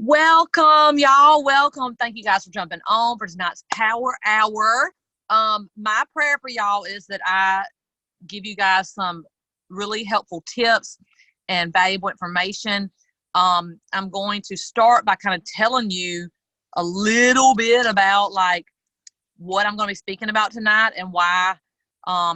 Welcome, y'all. Welcome. Thank you guys for jumping on for tonight's Power Hour. My prayer for y'all is that I give you guys some really helpful tips and valuable information. I'm going to start by kind of telling you a little bit about like what I'm going to be speaking about tonight and why I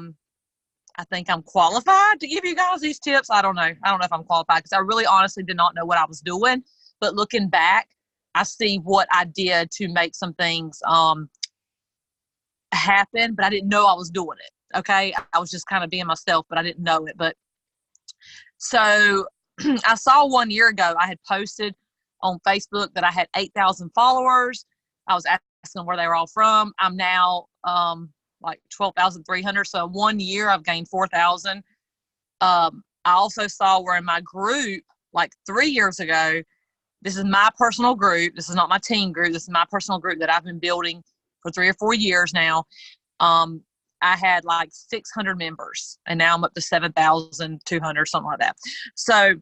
think I'm qualified to give you guys these tips. I don't know. I don't know if I'm qualified because I really honestly did not know what I was doing. But looking back, I see what I did to make some things happen, but I didn't know I was doing it. Okay. I was just kind of being myself, but I didn't know it. But so I saw 1 year ago, I had posted on Facebook that I had 8,000 followers. I was asking where they were all from. I'm now like 12,300. So in 1 year, I've gained 4,000. I also saw where in my group, like 3 years ago, this is my personal group. This is not my team group. This is my personal group that I've been building for 3 or 4 years now. I had like 600 members, and now I'm up to 7,200, something like that. So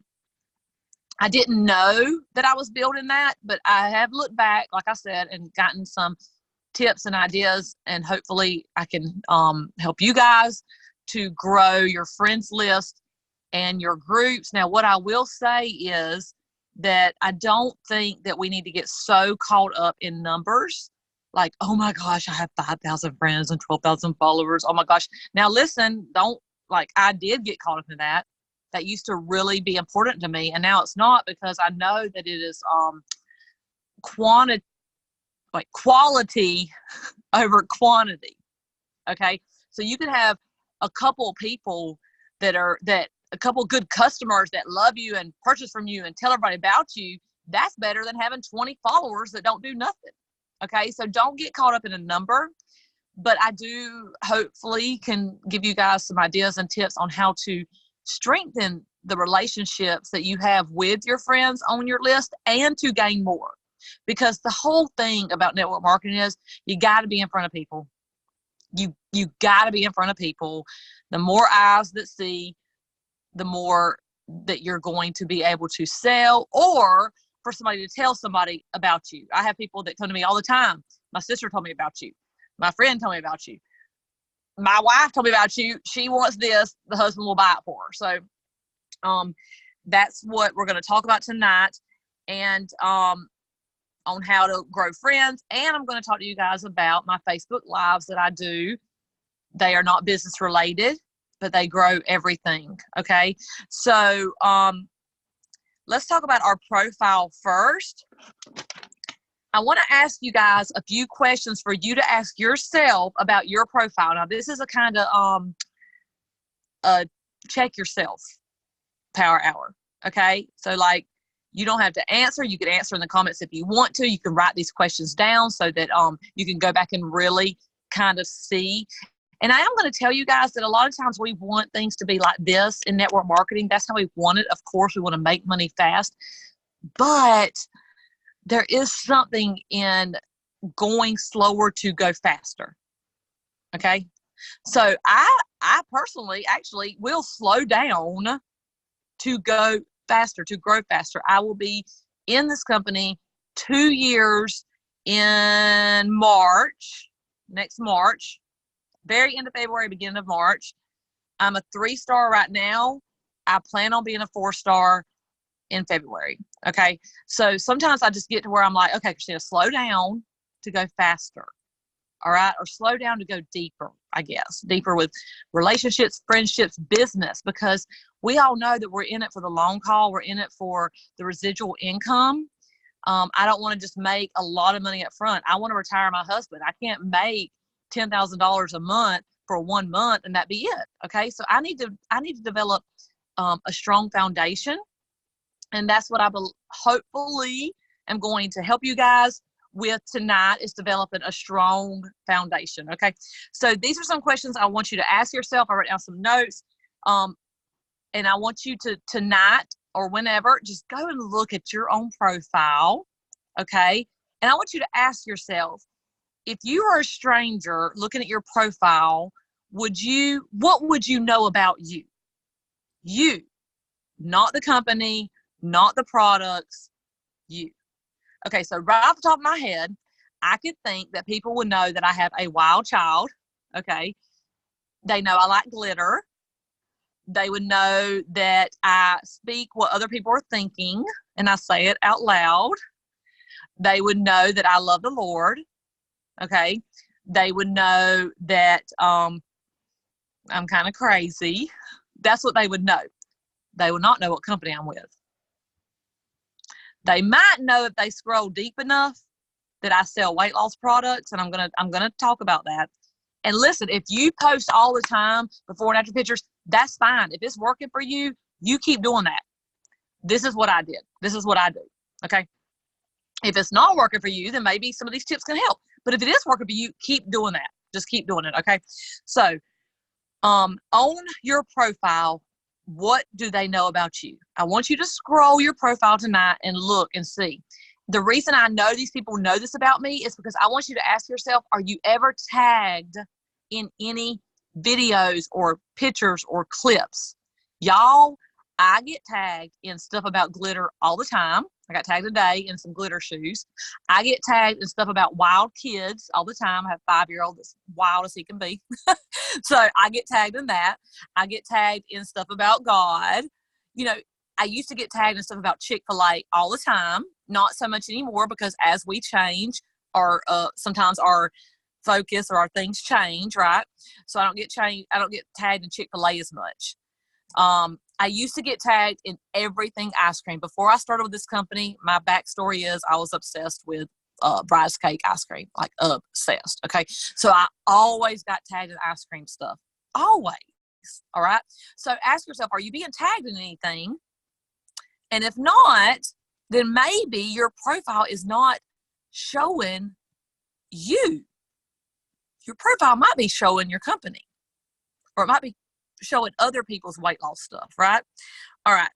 I didn't know that I was building that, but I have looked back, like I said, and gotten some tips and ideas, and hopefully I can help you guys to grow your friends list and your groups. Now, what I will say is that I don't think that we need to get so caught up in numbers. Like, oh my gosh, I have 5,000 friends and 12,000 followers. Oh my gosh. Now listen, I did get caught up in that. That used to really be important to me. And now it's not, because I know that it is quality over quantity. Okay. So you could have a couple people a couple good customers that love you and purchase from you and tell everybody about you. That's better than having 20 followers that don't do nothing. Okay. So don't get caught up in a number, but I do hopefully can give you guys some ideas and tips on how to strengthen the relationships that you have with your friends on your list and to gain more. Because the whole thing about network marketing is you got to be in front of people. You got to be in front of people. The more eyes that see, the more that you're going to be able to sell, or for somebody to tell somebody about you. I have people that come to me all the time. My sister told me about you. My friend told me about you. My wife told me about you. She wants this. The husband will buy it for her. So that's what we're going to talk about tonight, and on how to grow friends. And I'm going to talk to you guys about my Facebook Lives that I do. They are not business related, but they grow everything. Okay. So, let's talk about our profile first. I want to ask you guys a few questions for you to ask yourself about your profile. Now, this is a kind of, check yourself power hour. Okay. So like, you don't have to answer. You can answer in the comments if you want to. You can write these questions down so that, you can go back and really kind of see. And I am going to tell you guys that a lot of times we want things to be like this in network marketing. That's how we want it. Of course, we want to make money fast. But there is something in going slower to go faster. Okay? So I personally actually will slow down to go faster, to grow faster. I will be in this company 2 years in March, next March. Very end of February, beginning of March. I'm a 3-star right now. I plan on being a 4-star in February. Okay. So sometimes I just get to where I'm like, okay, Christina, slow down to go faster. All right. Or slow down to go deeper, I guess. Deeper with relationships, friendships, business, because we all know that we're in it for the long haul. We're in it for the residual income. I don't want to just make a lot of money up front. I want to retire my husband. I can't make $10,000 a month for 1 month and that be it. Okay. So I need to develop a strong foundation. And that's what I hopefully am going to help you guys with tonight, is developing a strong foundation. Okay. So these are some questions I want you to ask yourself. I wrote down some notes. And I want you to tonight or whenever, just go and look at your own profile. Okay. And I want you to ask yourself, if you are a stranger looking at your profile, what would you know about you? You, not the company, not the products, you. Okay, so right off the top of my head, I could think that people would know that I have a wild child. Okay. They know I like glitter. They would know that I speak what other people are thinking and I say it out loud. They would know that I love the Lord. Okay. They would know that I'm kind of crazy. That's what they would know. They would not know what company I'm with. They might know if they scroll deep enough that I sell weight loss products, and I'm gonna talk about that. And listen, if you post all the time before and after pictures, that's fine. If it's working for you, you keep doing that. This is what I did. This is what I do. Okay. If it's not working for you, then maybe some of these tips can help. But if it is working for you, keep doing that. Just keep doing it. Okay. So, on your profile, what do they know about you? I want you to scroll your profile tonight and look and see. The reason I know these people know this about me is because I want you to ask yourself, are you ever tagged in any videos or pictures or clips? Y'all, I get tagged in stuff about glitter all the time. I got tagged today in some glitter shoes. I get tagged in stuff about wild kids all the time. I have a 5-year-old that's wild as he can be. So I get tagged in that. I get tagged in stuff about God. You know, I used to get tagged in stuff about Chick-fil-A all the time. Not so much anymore because as we change, our sometimes our focus or our things change, right? So I don't get tagged in Chick-fil-A as much. I used to get tagged in everything ice cream. Before I started with this company, my backstory is I was obsessed with Bryce cake ice cream, like obsessed. Okay. So I always got tagged in ice cream stuff. Always. All right. So ask yourself, are you being tagged in anything? And if not, then maybe your profile is not showing you. Your profile might be showing your company, or it might be showing other people's weight loss stuff, right? All right.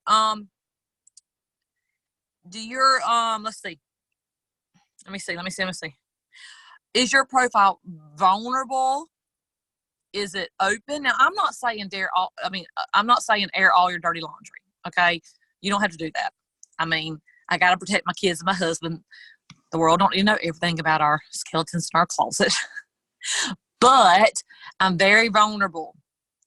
Do your let's see. Let me see. Is your profile vulnerable? Is it open? Now, I'm not saying I'm not saying air all your dirty laundry. Okay. You don't have to do that. I mean, I got to protect my kids and my husband. The world don't need to know everything about our skeletons in our closet. But I'm very vulnerable.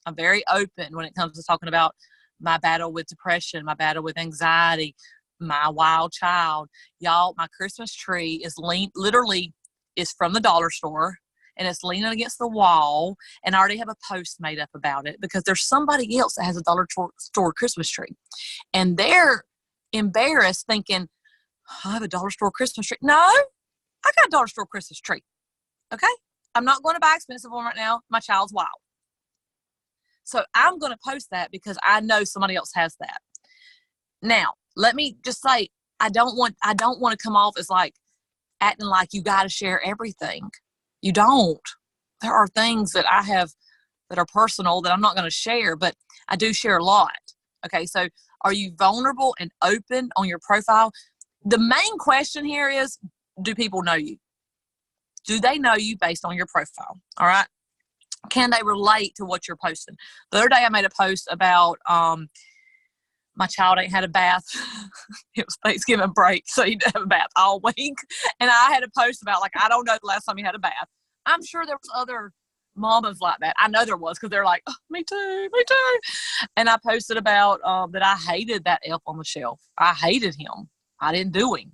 I'm very open when it comes to talking about my battle with depression, my battle with anxiety, my wild child. Y'all, my Christmas tree is literally is from the dollar store, and it's leaning against the wall, and I already have a post made up about it because there's somebody else that has a dollar store Christmas tree, and they're embarrassed thinking, oh, I have a dollar store Christmas tree. No, I got a dollar store Christmas tree. Okay. I'm not going to buy expensive one right now. My child's wild. So I'm going to post that because I know somebody else has that. Now, let me just say, I don't want to come off as like acting like you got to share everything. You don't. There are things that I have that are personal that I'm not going to share, but I do share a lot. Okay. So are you vulnerable and open on your profile? The main question here is, do people know you? Do they know you based on your profile? All right. Can they relate to what you're posting? The other day I made a post about my child ain't had a bath. It was Thanksgiving break, so he didn't have a bath all week. And I had a post about, like, I don't know the last time he had a bath. I'm sure there was other mamas like that. I know there was, because they're like, oh, me too. And I posted about that I hated that elf on the shelf. I hated him. I didn't do him.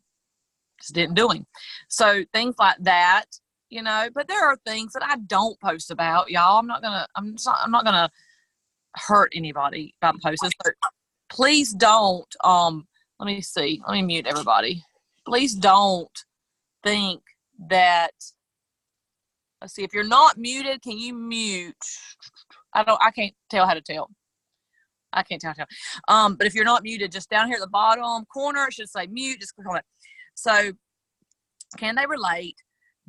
Just didn't do him. So things like that, you know, but there are things that I don't post about, y'all. I'm not gonna hurt anybody by posting. So please don't, let me see. Let me mute everybody. Please don't think that, let's see, if you're not muted, can you mute? I can't tell how to tell. I can't tell. But if you're not muted, just down here at the bottom corner, it should say mute. Just click on it. So can they relate?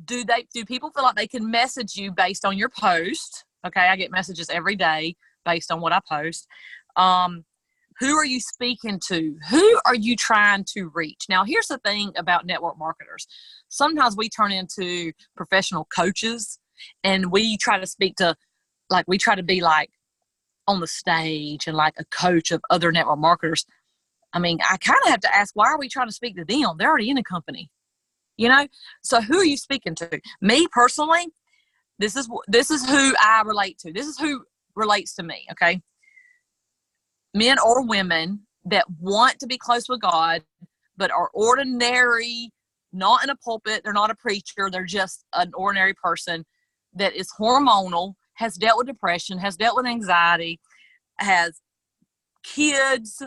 Do people feel like they can message you based on your post? Okay, I get messages every day based on what I post. Who are you speaking to? Who are you trying to reach? Now, here's the thing about network marketers. Sometimes we turn into professional coaches, and we try to speak to, like, we try to be like on the stage and like a coach of other network marketers. I mean, I kind of have to ask, why are we trying to speak to them? They're already in a company. you know? So who are you speaking to? Me personally, this is who I relate to. This is who relates to me, okay? Men or women that want to be close with God, but are ordinary, not in a pulpit. They're not a preacher. They're just an ordinary person that is hormonal, has dealt with depression, has dealt with anxiety, has kids.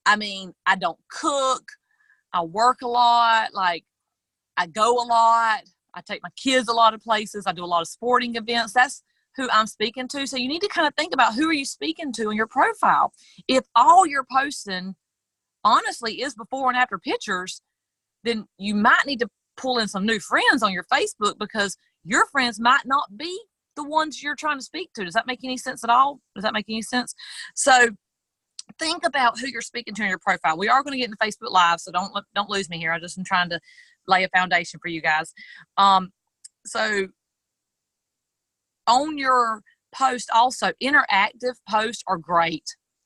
I mean, I don't cook. I work a lot. Like, I go a lot. I take my kids a lot of places. I do a lot of sporting events. That's who I'm speaking to. So you need to kind of think about, who are you speaking to in your profile? If all you're posting, honestly, is before and after pictures, then you might need to pull in some new friends on your Facebook, because your friends might not be the ones you're trying to speak to. Does that make any sense at all? Does that make any sense? So think about who you're speaking to in your profile. We are going to get into Facebook Live, so don't lose me here. I just am trying to lay a foundation for you guys. So on your post, also, interactive posts are great.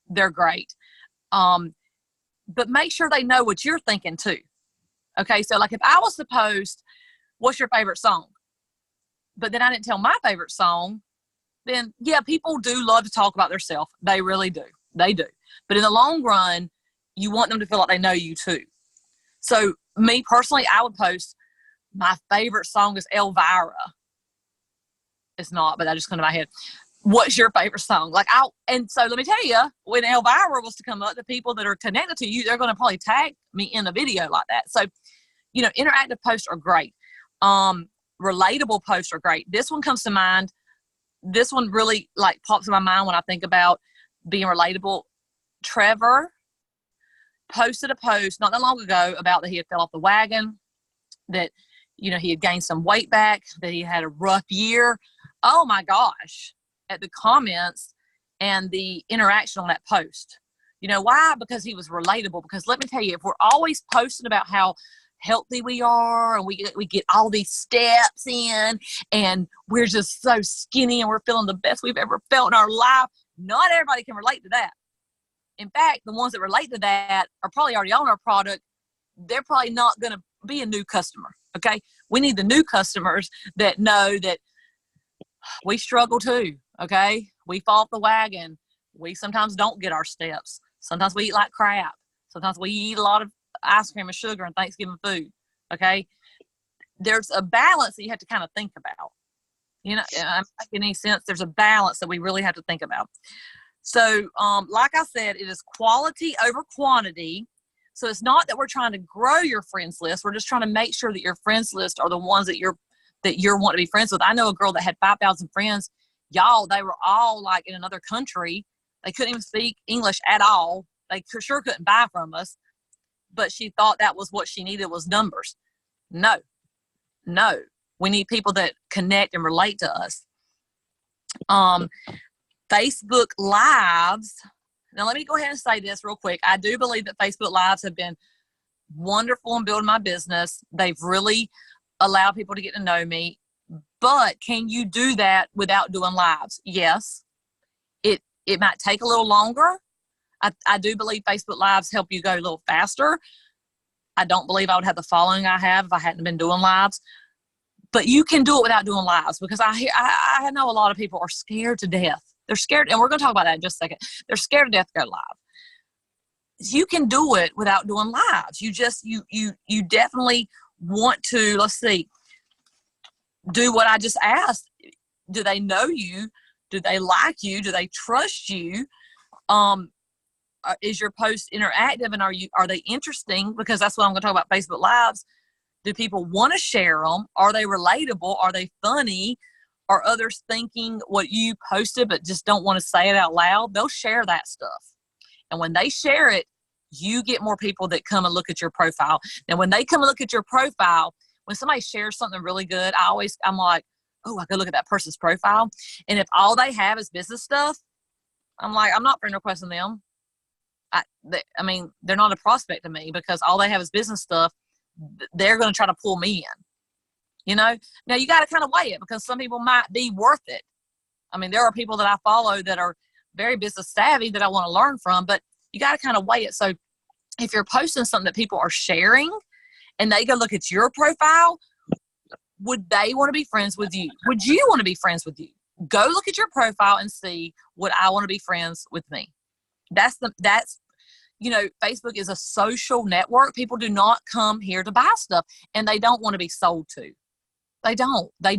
They're great. But make sure they know what you're thinking too. Okay, so like if I was to post, what's your favorite song? But then I didn't tell my favorite song, then yeah, people do love to talk about themselves. They really do. They do. But in the long run, you want them to feel like they know you too. So me personally, I would post, my favorite song is Elvira. It's not, but that just came to my head. What's your favorite song? And so let me tell you, when Elvira was to come up, the people that are connected to you, they're going to probably tag me in a video like that. So, interactive posts are great. Relatable posts are great. This one comes to mind. This one really pops in my mind when I think about being relatable. Trevor posted a post not that long ago about that he had fell off the wagon, that, he had gained some weight back, that he had a rough year. Oh my gosh. At the comments and the interaction on that post. Why? Because he was relatable. Because let me tell you, if we're always posting about how healthy we are and we get all these steps in and we're just so skinny and we're feeling the best we've ever felt in our life, not everybody can relate to that. In fact, the ones that relate to that are probably already on our product. They're probably not going to be a new customer. Okay. We need the new customers that know that we struggle too. Okay. We fall off the wagon. We sometimes don't get our steps. Sometimes we eat like crap. Sometimes we eat a lot of ice cream and sugar and Thanksgiving food. Okay. There's a balance that you have to kind of think about. I'm not making any sense. There's a balance that we really have to think about. So, like I said, it is quality over quantity. So it's not that we're trying to grow your friends list. We're just trying to make sure that your friends list are the ones that you're wanting to be friends with. I know a girl that had 5,000 friends. Y'all, they were all in another country. They couldn't even speak English at all. They for sure couldn't buy from us. But she thought that was what she needed, was numbers. No. We need people that connect and relate to us. Facebook Lives. Now, let me go ahead and say this real quick. I do believe that Facebook Lives have been wonderful in building my business. They've really allowed people to get to know me. But can you do that without doing lives? Yes. It might take a little longer. I do believe Facebook Lives help you go a little faster. I don't believe I would have the following I have if I hadn't been doing lives. But you can do it without doing lives, because I know a lot of people are scared to death. They're scared, and we're going to talk about that in just a second. They're scared to death to go live. You can do it without doing lives. You definitely want to, let's see, do what I just asked. Do they know you? Do they like you? Do they trust you? Is your post interactive, and are they interesting? Because that's what I'm going to talk about. Facebook Lives. Do people want to share them? Are they relatable? Are they funny? Are others thinking what you posted but just don't want to say it out loud? They'll share that stuff. And when they share it, you get more people that come and look at your profile. And when they come and look at your profile, when somebody shares something really good, I'm like, oh, I go look at that person's profile. And if all they have is business stuff, I'm like, I'm not friend requesting them. They're not a prospect to me, because all they have is business stuff. They're going to try to pull me in. Now you got to kind of weigh it, because some people might be worth it. There are people that I follow that are very business savvy that I want to learn from, but you got to kind of weigh it. So if you're posting something that people are sharing and they go look at your profile, would they want to be friends with you? Would you want to be friends with you? Go look at your profile and see, would I want to be friends with me? That's Facebook is a social network. People do not come here to buy stuff, and they don't want to be sold to. They do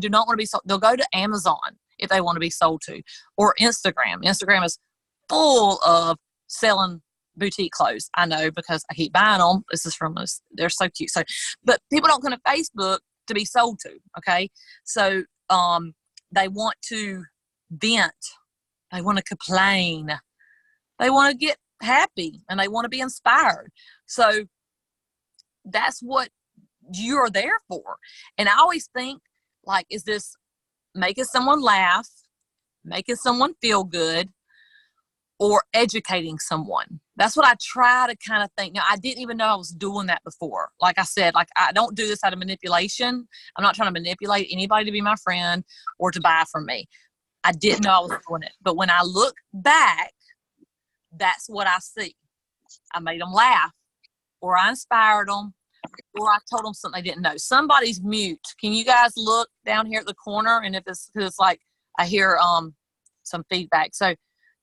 not want to be sold. They'll go to Amazon if they want to be sold to, or Instagram. Instagram is full of selling boutique clothes. I know because I keep buying them. This is from us. They're so cute. So, but people don't come to Facebook to be sold to. Okay. So, they want to vent. They want to complain. They want to get happy, and they want to be inspired. So that's what you're there for. And I always think, like, is this making someone laugh, making someone feel good, or educating someone? That's what I try to kind of think. Now, I didn't even know I was doing that before. Like I said, like, I don't do this out of manipulation. I'm not trying to manipulate anybody to be my friend or to buy from me. I didn't know I was doing it. But when I look back, that's what I see. I made them laugh, or I inspired them, or I told them something they didn't know. Somebody's mute. Can you guys look down here at the corner? And if it's, cause it's like, I hear some feedback. So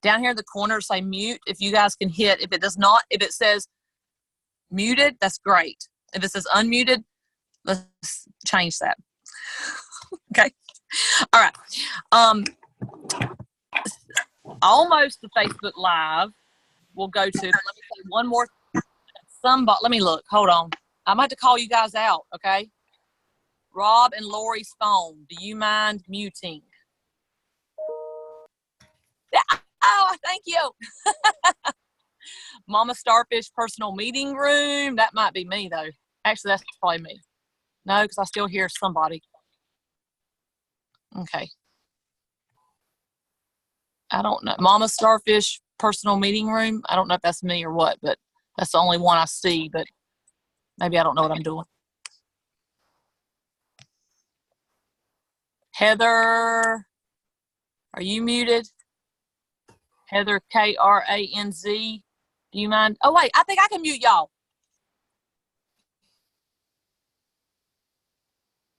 down here in the corner, say mute. If you guys can hit, if it does not, if it says muted, that's great. If it says unmuted, let's change that. Okay. All right. Almost the Facebook Live we'll go to. Let me say one more. Let me look. Hold on. I'm about to call you guys out, okay? Rob and Lori's phone. Do you mind muting? Yeah. Oh, thank you. Mama Starfish personal meeting room. That might be me, though. Actually, that's probably me. No, because I still hear somebody. Okay. I don't know. Mama Starfish personal meeting room. I don't know if that's me or what, but that's the only one I see. But maybe I don't know what I'm doing. Heather, are you muted? Heather, Kranz. Do you mind? Oh, wait. I think I can mute y'all.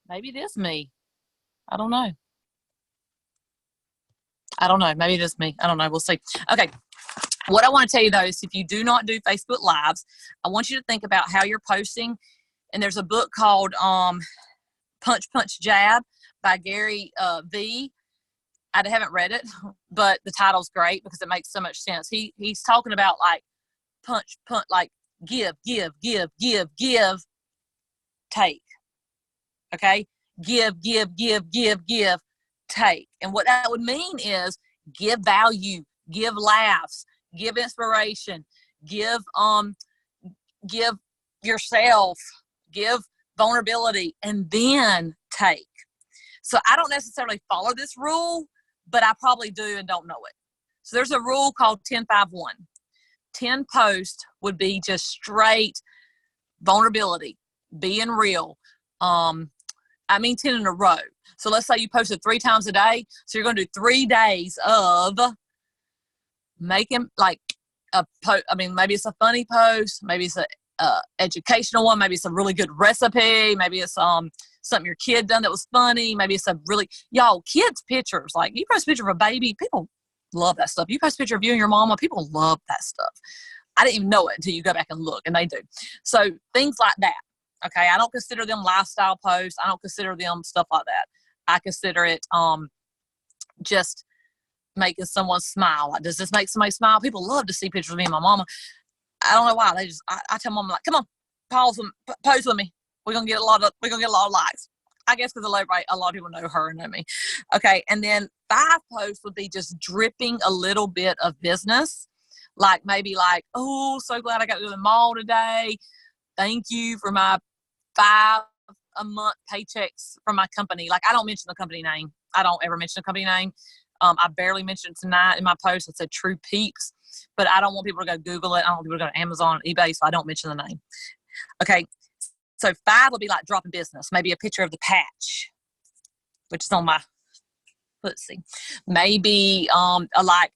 Maybe it is me. I don't know. Maybe it is me. I don't know. We'll see. Okay. What I want to tell you, though, is if you do not do Facebook Lives, I want you to think about how you're posting. And there's a book called Punch, Punch, Jab by Gary V. I haven't read it, but the title's great because it makes so much sense. He's talking about, like, punch, like give, take. Okay? Give, take. And what that would mean is give value, give laughs, give inspiration, give yourself, give vulnerability, and then take. So I don't necessarily follow this rule, but I probably do and don't know it. So there's a rule called 10-5-1. 10 posts would be just straight vulnerability, being real. 10 in a row. So let's say you posted 3 times a day. So you're going to do 3 days of making, like, a post. I mean, maybe it's a funny post. Maybe it's a educational one. Maybe it's a really good recipe. Maybe it's something your kid done that was funny. Maybe it's y'all, kids' pictures. Like, you post a picture of a baby, people love that stuff. You post a picture of you and your mama, people love that stuff. I didn't even know it until you go back and look, and they do. So things like that. Okay, I don't consider them lifestyle posts. I don't consider them stuff like that. I consider it just making someone smile. Like, does this make somebody smile? People love to see pictures of me and my mama. I don't know why. I tell mom, like, come on, pose with me. We're gonna get a lot of likes. I guess because a lot of people know her and know me. Okay, and then 5 posts would be just dripping a little bit of business. Like, maybe like, oh, so glad I got to the mall today. Thank you for my 5 a month paychecks from my company. Like, I don't mention the company name. I don't ever mention the company name. I barely mentioned it tonight in my post. It said True Peeps, but I don't want people to go Google it. I don't want people to go to Amazon and eBay, so I don't mention the name. Okay, so 5 would be like dropping business. Maybe a picture of the patch, which is on my footsie. Maybe like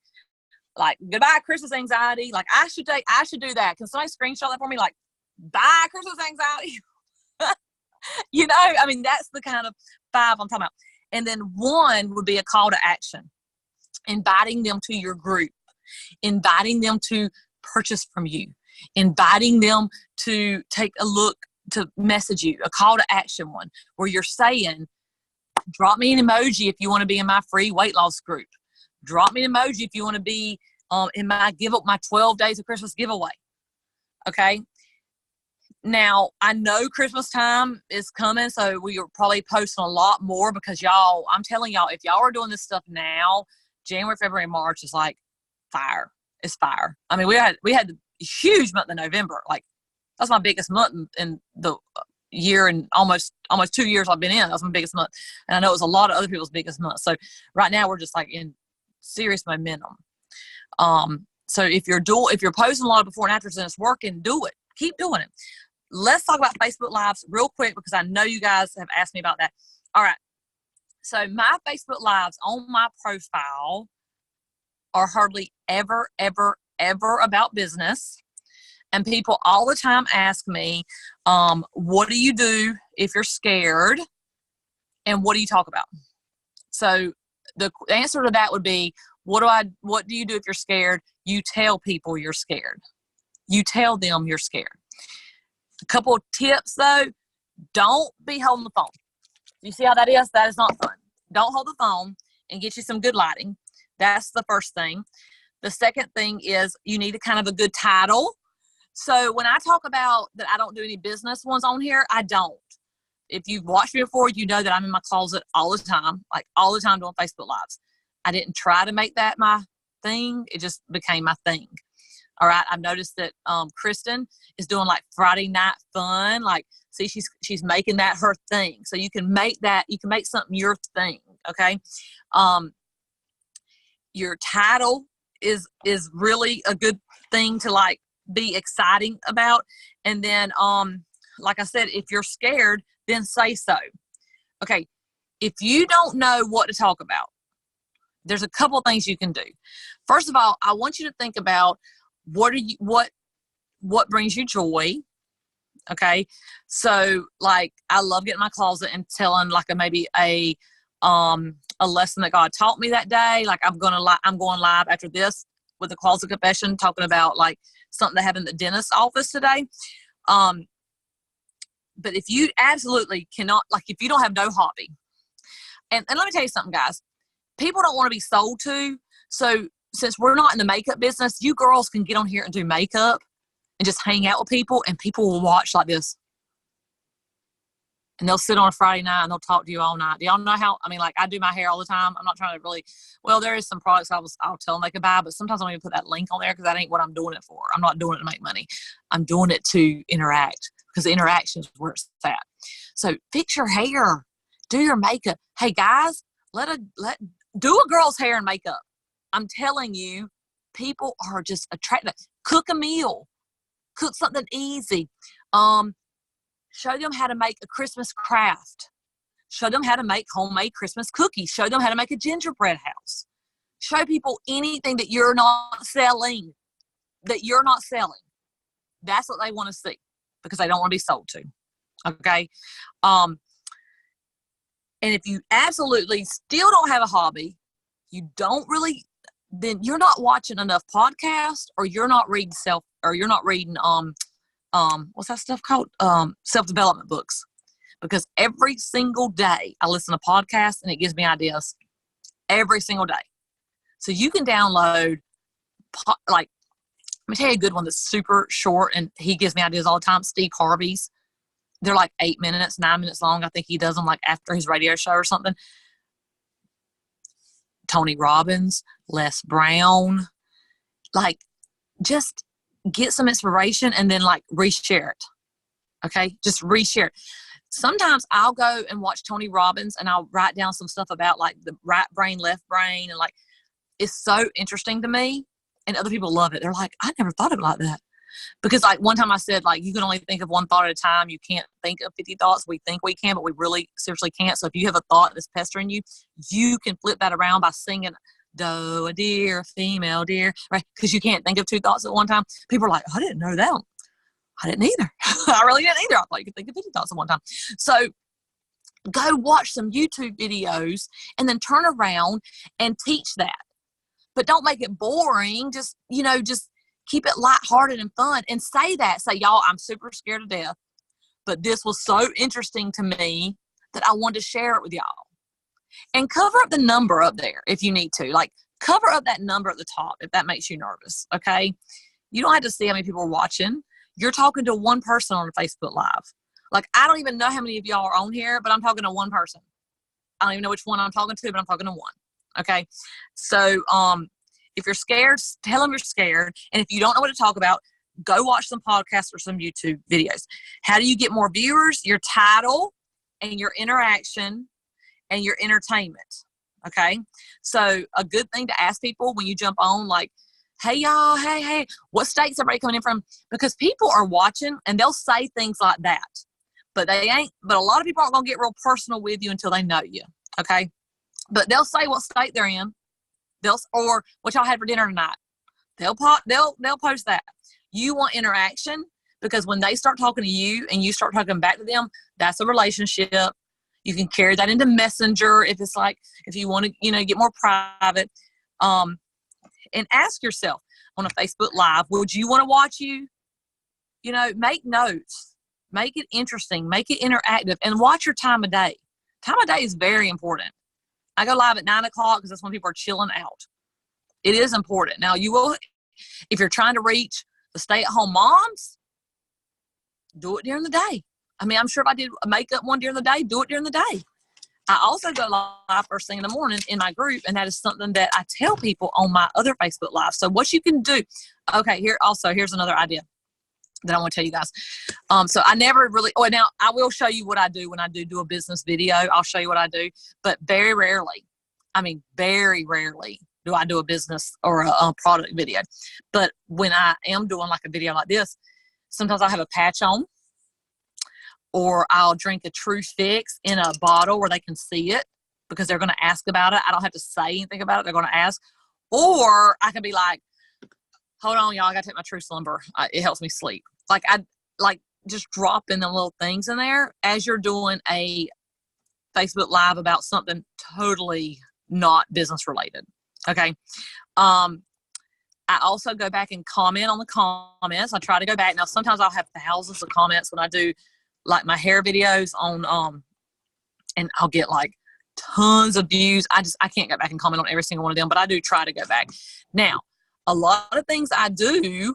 goodbye Christmas anxiety. Like, I should do that. Can somebody screenshot that for me? Like, bye Christmas anxiety. I mean, that's the kind of 5 I'm talking about. And then 1 would be a call to action, inviting them to your group, inviting them to purchase from you, inviting them to take a look, to message you, a call to action one where you're saying, drop me an emoji if you want to be in my free weight loss group. Drop me an emoji if you want to be in my 12 days of Christmas giveaway. Okay. Now, I know Christmas time is coming, so we are probably posting a lot more because y'all, I'm telling y'all, if y'all are doing this stuff now, January, February, March is like fire. It's fire. I mean, we had a huge month in November. Like, that's my biggest month in the year and almost 2 years I've been in. That was my biggest month. And I know it was a lot of other people's biggest month. So right now we're just like in serious momentum. So if you're posting a lot of before and afters and it's working, do it. Keep doing it. Let's talk about Facebook Lives real quick because I know you guys have asked me about that. All right. So my Facebook Lives on my profile are hardly ever, ever, ever about business. And people all the time ask me, what do you do if you're scared? And what do you talk about? So the answer to that would be, what do you do if you're scared? You tell people you're scared. You tell them you're scared. A couple of tips though, don't be holding the phone. You see how that is? That is not fun. Don't hold the phone and get you some good lighting. That's the first thing. The second thing is you need a kind of a good title. So when I talk about that I don't do any business ones on here, I don't. If you've watched me before, you know that I'm in my closet all the time, like all the time doing Facebook Lives. I didn't try to make that my thing. It just became my thing. All right. I've noticed that Kristen is doing like Friday night fun. Like, see, she's making that her thing. So you can make something your thing. Okay. Your title is really a good thing to like be exciting about. And then, like I said, if you're scared, then say so. Okay. If you don't know what to talk about, there's a couple of things you can do. First of all, I want you to think about what brings you joy. Okay. So like, I love getting in my closet and telling like maybe a lesson that God taught me that day. Like I'm going live after this with a closet confession, talking about like something that happened at the dentist's office today. But if you absolutely cannot, like if you don't have no hobby, and let me tell you something, guys, people don't want to be sold to. So since we're not in the makeup business, you girls can get on here and do makeup and just hang out with people, and people will watch like this. And they'll sit on a Friday night and they'll talk to you all night. Do y'all know how, I mean, like I do my hair all the time. I'm not trying to really, well, there is some products I'll tell them they can buy, but sometimes I don't even put that link on there because that ain't what I'm doing it for. I'm not doing it to make money. I'm doing it to interact because the interaction is where it's at. So fix your hair, do your makeup. Hey guys, do a girl's hair and makeup. I'm telling you, people are just attracted. Cook a meal, cook something easy. Show them how to make a Christmas craft. Show them how to make homemade Christmas cookies. Show them how to make a gingerbread house. Show people anything that you're not selling. That's what they want to see because they don't want to be sold to. Okay. And if you absolutely still don't have a hobby, then you're not watching enough podcasts, or you're not reading what's that stuff called? Self-development books. Because every single day I listen to podcasts and it gives me ideas every single day. So you can download, let me tell you a good one that's super short and he gives me ideas all the time. Steve Harvey's. They're like 8 minutes, 9 minutes long. I think he does them like after his radio show or something. Tony Robbins, Les Brown, like just get some inspiration and then like reshare it. Okay. Just reshare it. Sometimes I'll go and watch Tony Robbins and I'll write down some stuff about like the right brain, left brain. And like, it's so interesting to me and other people love it. They're like, I never thought of it like that. Because like one time I said, like, you can only think of one thought at a time. You can't think of 50 thoughts. We think we can, but we really seriously can't. So if you have a thought that's pestering you, you can flip that around by singing doe, a deer, a female deer, right? Because you can't think of 2 thoughts at one time. People are like, I didn't know that. I didn't either. I really didn't either. I thought you could think of 50,000 one time. So go watch some YouTube videos and then turn around and teach that. But don't make it boring. Just, just keep it lighthearted and fun and say that. Say, y'all, I'm super scared to death, but this was so interesting to me that I wanted to share it with y'all. And cover up the number up there if you need to. Like, cover up that number at the top if that makes you nervous, okay? You don't have to see how many people are watching. You're talking to one person on a Facebook Live. Like, I don't even know how many of y'all are on here, but I'm talking to one person. I don't even know which one I'm talking to, but I'm talking to one, okay? So if you're scared, tell them you're scared. And if you don't know what to talk about, go watch some podcasts or some YouTube videos. How do you get more viewers? Your title and your interaction and your entertainment. Okay. So a good thing to ask people when you jump on, like, hey y'all, hey, what state's everybody coming in from? Because people are watching and they'll say things like that, but but a lot of people aren't going to get real personal with you until they know you. Okay. But they'll say what state they're in. Or what y'all had for dinner tonight. They'll post that. You want interaction, because when they start talking to you and you start talking back to them, that's a relationship. You can carry that into Messenger if you want to, get more private. And ask yourself on a Facebook Live, would you want to watch you? Make notes, make it interesting, make it interactive, and watch your time of day. Time of day is very important. I go live at 9 o'clock because that's when people are chilling out. It is important. Now, if you're trying to reach the stay-at-home moms, do it during the day. I mean, I'm sure if I did a makeup one during the day, do it during the day. I also go live first thing in the morning in my group, and that is something that I tell people on my other Facebook Live. So what you can do, okay, here's another idea that I want to tell you guys. So I never really, now I will show you what I do when I do a business video. I'll show you what I do, but very rarely do I do a business or a product video. But when I am doing like a video like this, sometimes I'll have a patch on, or I'll drink a Tru Fix in a bottle where they can see it because they're going to ask about it. I don't have to say anything about it. They're going to ask. Or I can be like, hold on, y'all, I got to take my True Slumber. It helps me sleep. I just dropping the little things in there as you're doing a Facebook Live about something totally not business related. Okay. I also go back and comment on the comments. I try to go back. Now, sometimes I'll have thousands of comments when I do like my hair videos on, and I'll get like tons of views. I can't go back and comment on every single one of them, but I do try to go back. Now, a lot of things I do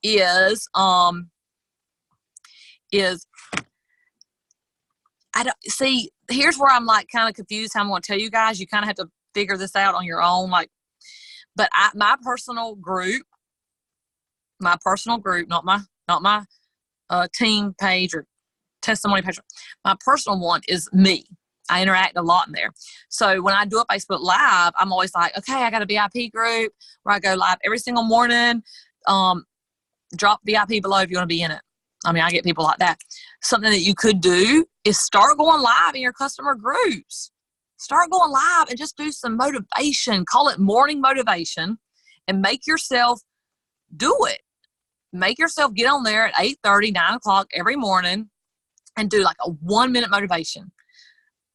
is I don't see, here's where I'm like kind of confused how I'm going to tell you guys. You kind of have to figure this out on your own. But my personal group, not my team page or testimony page, my personal one is me. I interact a lot in there. So when I do a Facebook Live, I'm always like, okay, I got a VIP group where I go live every single morning. Drop VIP below if you want to be in it. I mean, I get people like that. Something that you could do is start going live in your customer groups. Start going live and just do some motivation. Call it morning motivation and make yourself do it. Make yourself get on there at 8:30, 9 o'clock every morning and do like a 1-minute motivation.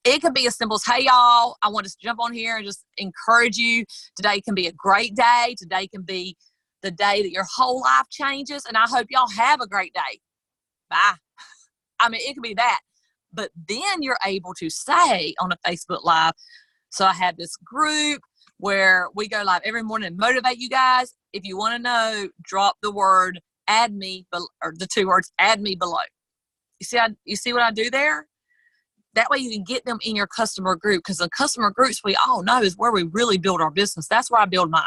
It could be as simple as, hey, y'all, I want to jump on here and just encourage you. Today can be a great day. Today can be the day that your whole life changes. And I hope y'all have a great day. Bye. I mean, it could be that. But then you're able to say on a Facebook Live, so I have this group where we go live every morning and motivate you guys. If you want to know, drop the word add me, or the 2 words add me below. You see what I do there? That way you can get them in your customer group, because the customer groups we all know is where we really build our business. That's where I build mine.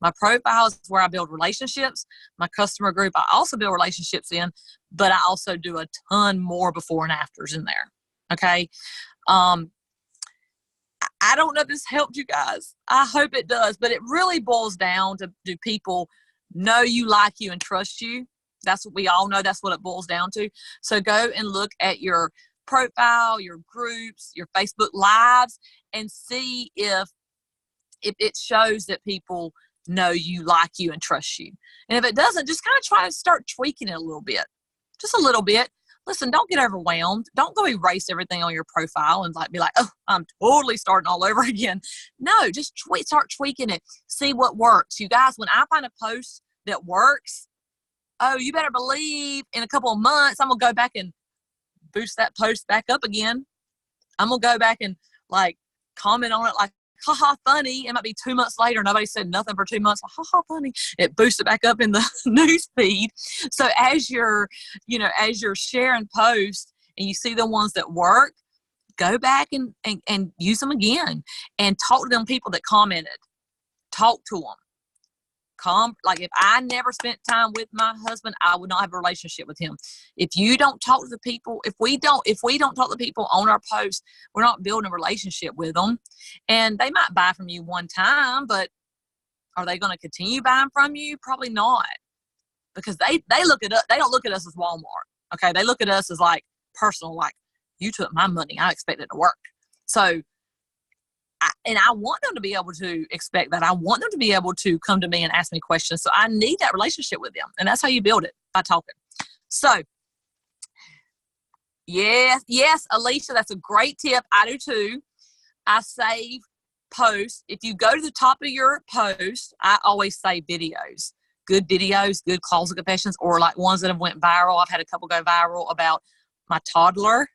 My profile is where I build relationships. My customer group, I also build relationships in, but I also do a ton more before and afters in there. Okay. I don't know if this helped you guys. I hope it does, but it really boils down to, do people know you, like you, and trust you? That's what we all know. That's what it boils down to. So go and look at your profile, your groups, your Facebook Lives, and see if it shows that people know you, like you, and trust you. And if it doesn't, just kind of try to start tweaking it a little bit, just a little bit. Listen, don't get overwhelmed. Don't go erase everything on your profile and be like, oh, I'm totally starting all over again. No, just start tweaking it. See what works. You guys, when I find a post that works, oh, you better believe in a couple of months, I'm going to go back and boost that post back up again. I'm going to go back and comment on it like, haha, funny. It might be 2 months later. Nobody said nothing for 2 months. Haha, funny. It boosts it back up in the news feed. So as you're sharing posts and you see the ones that work, go back and use them again and talk to them people that commented. Talk to them. If I never spent time with my husband, I would not have a relationship with him. If you don't talk to the people, if we don't talk to the people on our posts, we're not building a relationship with them. And they might buy from you one time, but are they going to continue buying from you? Probably not, because they look at us. They don't look at us as Walmart. Okay, they look at us as like personal. Like, you took my money, I expect it to work. So. I want them to be able to expect that. I want them to be able to come to me and ask me questions. So I need that relationship with them. And that's how you build it, by talking. So, yes, Alicia, that's a great tip. I do too. I save posts. If you go to the top of your post, I always save videos. Good videos, good closet confessions, or like ones that have went viral. I've had a couple go viral about my toddler.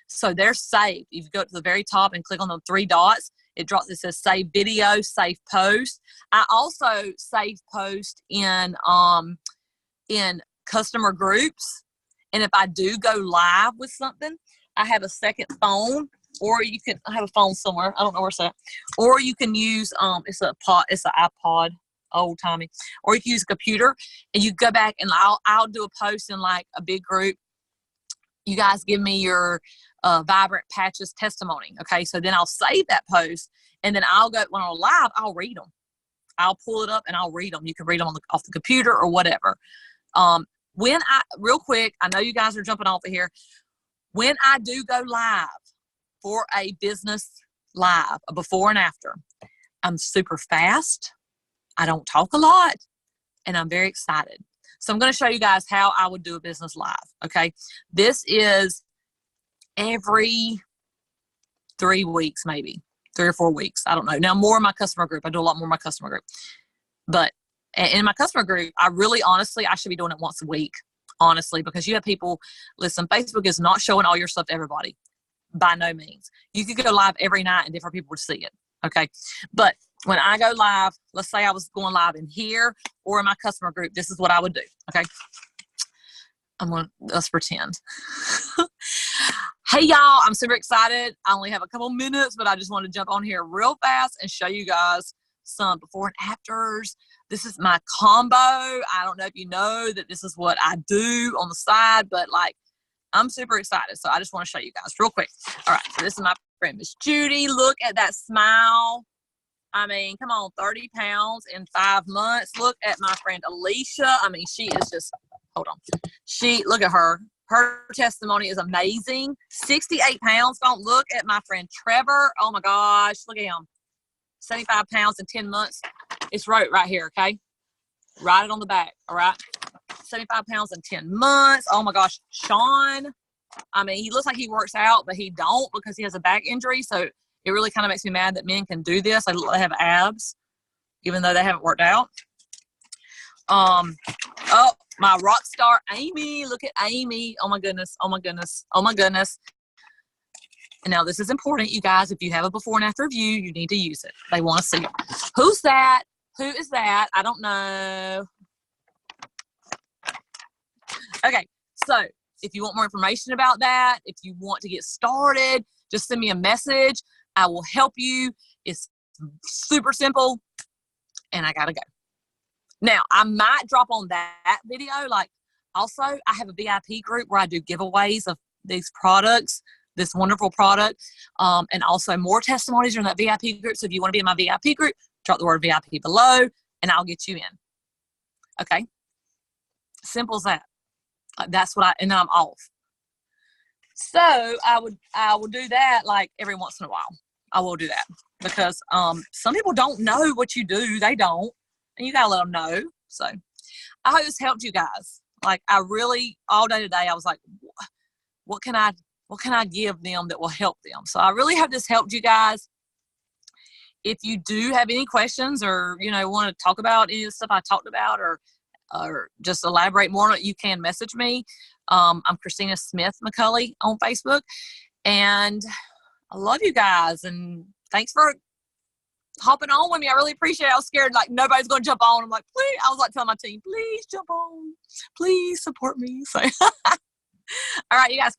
So they're saved. If you go to the very top and click on the 3 dots, it says save video, save post. I also save post in customer groups. And if I do go live with something, I have a second phone, or I have a phone somewhere. I don't know where it's at. Or you can use, it's an iPod, old timey. Or you can use a computer and you go back and I'll do a post in like a big group. You guys give me your Vibrant Patches testimony. Okay, so then I'll save that post, and then I'll go, when I'm live, I'll read them. I'll pull it up and I'll read them. You can read them off the computer or whatever. Real quick, I know you guys are jumping off of here. When I do go live for a business live, a before and after, I'm super fast. I don't talk a lot, and I'm very excited. So I'm going to show you guys how I would do a business live. Okay. This is every 3 weeks, maybe 3 or 4 weeks. I don't know. Now, more in my customer group. I do a lot more in my customer group. But in my customer group, honestly, I should be doing it once a week, honestly, because you have people, listen, Facebook is not showing all your stuff to everybody. By no means. You could go live every night and different people would see it. Okay. But when I go live, let's say I was going live in here or in my customer group, this is what I would do. Okay. Let's pretend. Hey y'all, I'm super excited. I only have a couple minutes, but I just want to jump on here real fast and show you guys some before and afters. This is my combo. I don't know if you know that this is what I do on the side, but I'm super excited. So I just want to show you guys real quick. All right. So this is my friend, Miss Judy. Look at that smile. I mean, come on, 30 pounds in 5 months. Look at my friend, Alicia. I mean, she is just, hold on. Look at her. Her testimony is amazing. 68 pounds. Don't look at my friend, Trevor. Oh my gosh. Look at him. 75 pounds in 10 months. It's right here. Okay. Write it on the back. All right. 75 pounds in 10 months. Oh my gosh. Sean. I mean, he looks like he works out, but he don't because he has a back injury. So it really kind of makes me mad that men can do this. They have abs, even though they haven't worked out. Oh, my rock star, Amy. Look at Amy. Oh my goodness. Oh my goodness. Oh my goodness. And now this is important, you guys. If you have a before and after view, you need to use it. They want to see it. Who's that? Who is that? I don't know. Okay. So if you want more information about that, if you want to get started, just send me a message. I will help you. It's super simple. And I got to go. Now, I might drop on that video. Also, I have a VIP group where I do giveaways of these products, this wonderful product, and also more testimonies are in that VIP group. So if you want to be in my VIP group, drop the word VIP below, and I'll get you in. Okay? Simple as that. That's what and then I'm off. So I will do that every once in a while. I will do that because some people don't know what you do. They don't. and you got to let them know. So I hope this helped you guys. Like, I really, all day today, I was like, what can I give them that will help them? So I really hope this helped you guys. If you do have any questions or, want to talk about any of the stuff I talked about or just elaborate more on it, you can message me. I'm Christina Smith McCulley on Facebook. And I love you guys. And thanks for hopping on with me. I really appreciate it. I was scared like nobody's going to jump on. I'm like, please. I was like telling my team, please jump on. Please support me. So, all right, you guys.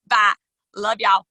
Bye. Love y'all.